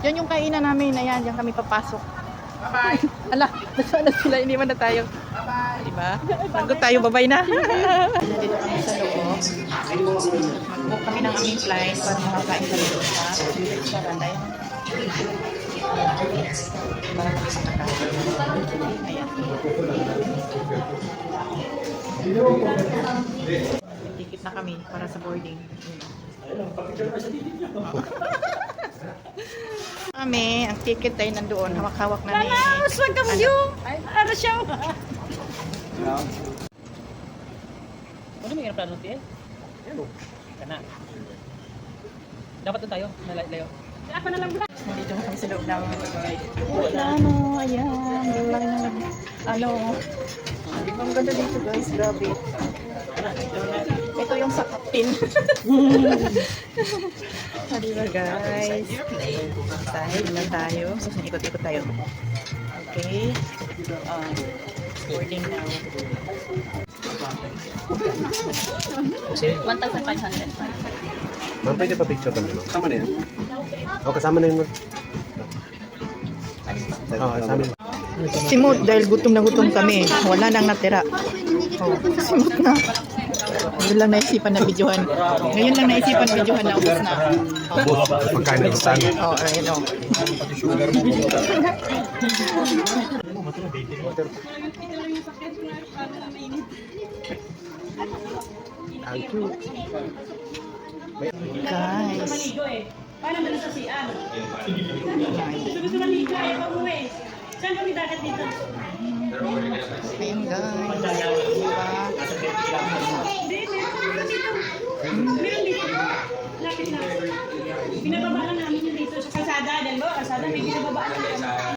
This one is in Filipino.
Yan yung kainan namin. Ayan, diyan kami papasok. Bye-bye. Ala, nasaan na sila? Iniwan na tayo. Bye-bye. Diba? Bagot tayo, babay na. Dito kami sa loob. Mag-book kami ng aming flight para makakain kami doon sa restaurant. Ayan. Para kami makakain. Ayan. Ticket na kami para sa boarding. Kami, ang ticket ay nandoon. Hawak-hawak na ni... Wag ka mo ano siya? Ano may plano natin? Ano? Kana. Dapat doon tayo, nalayo. Ako na lang. Nandito kami sa loob ng ano, ayan, lalaki na ano, ang ganda dito guys, grabe. Ito yung sa kapin. Diba guys? Sahil na tayo. So, ikot-ikot tayo. Okay. Boarding now. 1,500. Ma'am, pwede pa picture kami, ma'am? Kasama na yan? O, kasama na yun, ma'am. Oo, kasama yun. Simot, dahil gutom na gutom kami. Wala nang natira. Oh, simot na. Ngayon lang naisipan na videohan. Ngayon lang naisipan videohan na ubos na. Pagkain na gusto. Oh, ayun o. Thank you. Guys. Paano ba sa CR? Gusto maligo ay pauwi. Saan kami dagat dito? Ayun guys. Meron dito. Lapit na. Binababaan namin yung dito sa kalsada. Dahil ba, kalsada may binababaan namin.